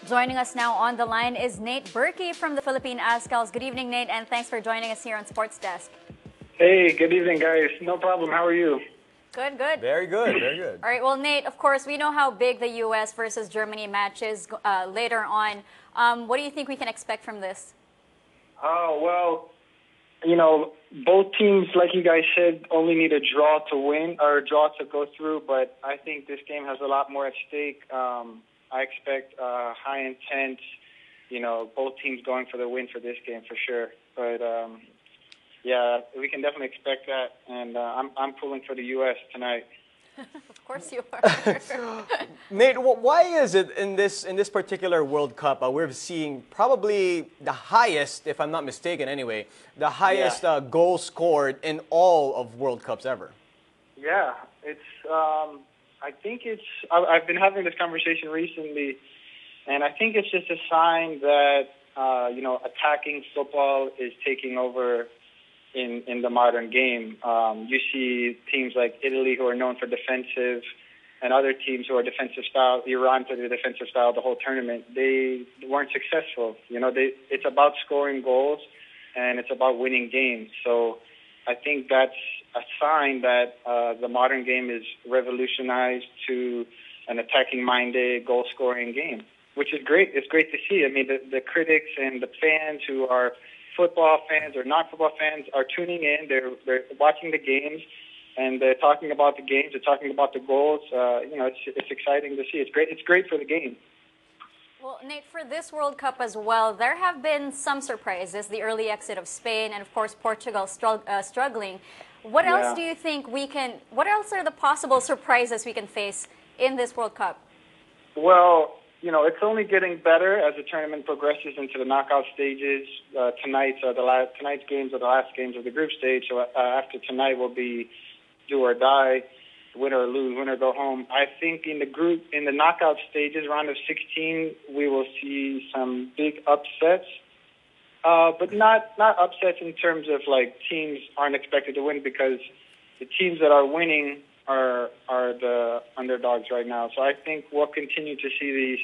Joining us now on the line is Nate Burkey from the Philippine Azkals. Good evening, Nate, and thanks for joining us here on Sports Desk. Hey, good evening, guys. No problem. How are you? Good, good. Very good, very good. All right, well, Nate, of course, we know how big the U.S. versus Germany match is later on. What do you think we can expect from this? Oh, well, both teams, like you guys said, only need a draw to win or a draw to go through, but I think this game has a lot more at stake. I expect high intense, both teams going for the win for this game for sure. But, yeah, we can definitely expect that, and I'm pulling for the U.S. tonight. Of course you are. Nate, why is it in this particular World Cup we're seeing probably the highest, if I'm not mistaken anyway, the highest goal scored in all of World Cups ever? Yeah, I think I've been having this conversation recently, and I think it's just a sign that, attacking football is taking over in the modern game. You see teams like Italy who are known for defensive and other teams who are defensive style. Iran played a defensive style the whole tournament. They weren't successful. It's about scoring goals and it's about winning games. So I think that's a sign that the modern game is revolutionized to an attacking-minded, goal-scoring game, which is great. It's great to see. I mean, the critics and the fans who are football fans or not football fans are tuning in. They're watching the games, and they're talking about the games. They're talking about the goals. It's exciting to see. It's great. It's great for the game. Well, Nate, for this World Cup as well, there have been some surprises. The early exit of Spain and, of course, Portugal struggling. What else do you think what else are the possible surprises we can face in this World Cup? Well, it's only getting better as the tournament progresses into the knockout stages. Tonight's games are the last games of the group stage. So after tonight will be do or die, win or lose, win or go home. I think in the knockout stages, round of 16, we will see some big upsets. But not upsets in terms of like teams aren't expected to win, because the teams that are winning are the underdogs right now. So I think we'll continue to see these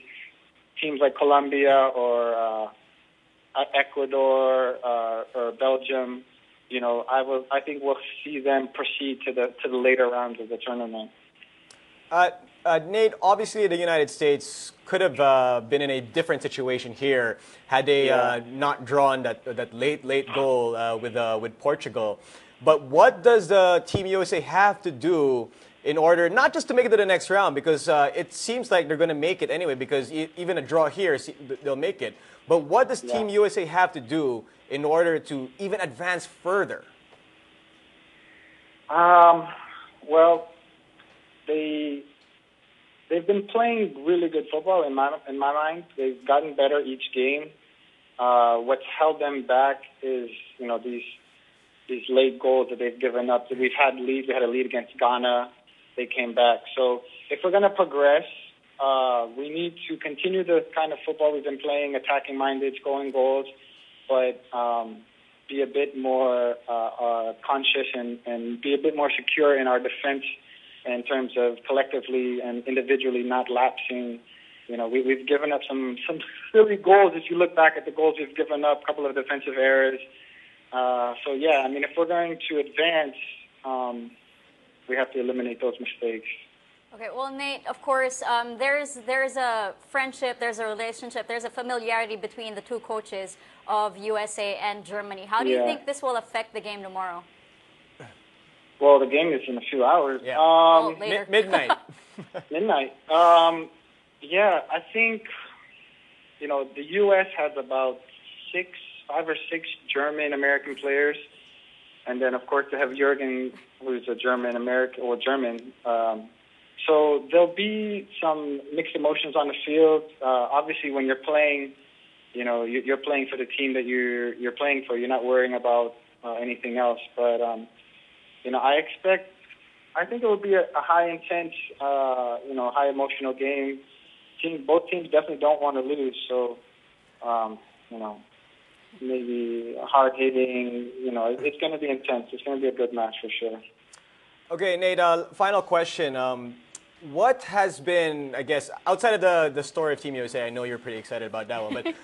teams like Colombia or Ecuador or Belgium. I think we'll see them proceed to the later rounds of the tournament. Nate, obviously the United States could have been in a different situation here had they not drawn that late goal with Portugal. But what does the Team USA have to do in order not just to make it to the next round, because it seems like they're going to make it anyway, because even a draw here, they'll make it. But what does Team USA have to do in order to even advance further? Well, they've been playing really good football in my mind. They've gotten better each game. What's held them back is these late goals that they've given up. We've had leads. We had a lead against Ghana. They came back. So if we're going to progress, we need to continue the kind of football we've been playing, attacking-minded, scoring goals, but be a bit more conscious and be a bit more secure in our defense in terms of collectively and individually not lapsing. We've given up some silly goals. If you look back at the goals we've given up, a couple of defensive errors. If we're going to advance, we have to eliminate those mistakes. Okay, well, Nate, of course, there's a friendship, there's a relationship, there's a familiarity between the two coaches of USA and Germany. How do you think this will affect the game tomorrow? Well, the game is in a few hours. Yeah. Later. Midnight. Midnight. I think, the U.S. has about 5 or 6 German-American players. And then, of course, they have Jurgen, who's a German. So there'll be some mixed emotions on the field. Obviously, when you're playing, you're playing for the team that you're playing for. You're not worrying about anything else. But, I think it will be a high intense, high emotional game. Both teams definitely don't want to lose. So, maybe hard hitting. It's going to be intense. It's going to be a good match for sure. Okay, Nate, final question. What has been, I guess, outside of the story of Team USA, I know you're pretty excited about that one, but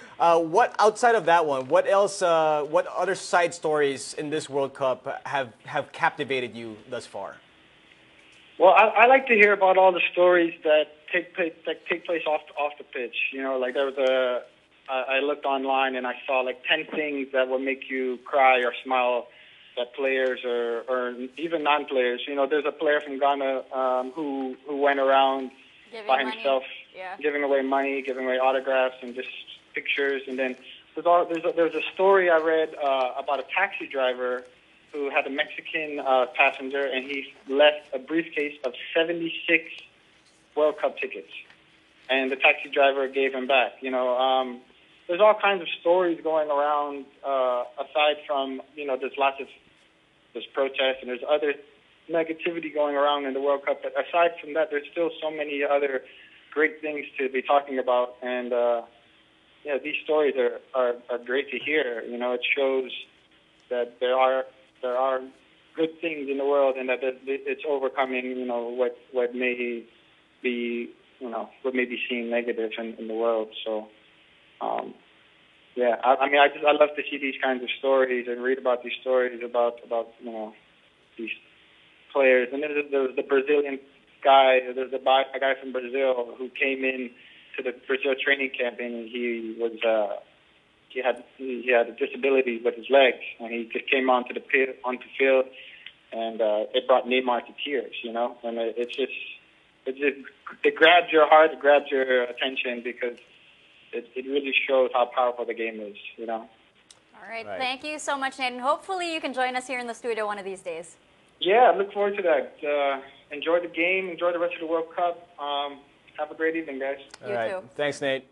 what outside of that one, what else, what other side stories in this World Cup have captivated you thus far? Well, I like to hear about all the stories that take place off the pitch. You know, like there was I looked online and I saw like 10 things that would make you cry or smile that players or even non-players. You know, there's a player from Ghana who went around by himself, giving away money, giving away autographs and just pictures. And then there's a story I read about a taxi driver who had a Mexican passenger, and he left a briefcase of 76 World Cup tickets, and the taxi driver gave him back. You know, there's all kinds of stories going around. Aside from, you know, there's lots of protests and there's other negativity going around in the World Cup. But aside from that, there's still so many other great things to be talking about. And yeah, these stories are great to hear. You know, it shows that there are good things in the world, and that it's overcoming, you know, what may be, you know, what may be seen negative in the world. So, yeah, I mean, I love to see these kinds of stories and read about these stories about you know, these players. And there was the Brazilian guy. There's a guy from Brazil who came in to the Brazil training camp, and he was he had a disability with his legs, and he just came onto the field, and it brought Neymar to tears, you know. And it grabs your heart, it grabs your attention, because it really shows how powerful the game is, you know. All right. Thank you so much, Nate, and hopefully you can join us here in the studio one of these days. Yeah, I look forward to that. Enjoy the game, enjoy the rest of the World Cup. Have a great evening, guys. You too. Thanks, Nate.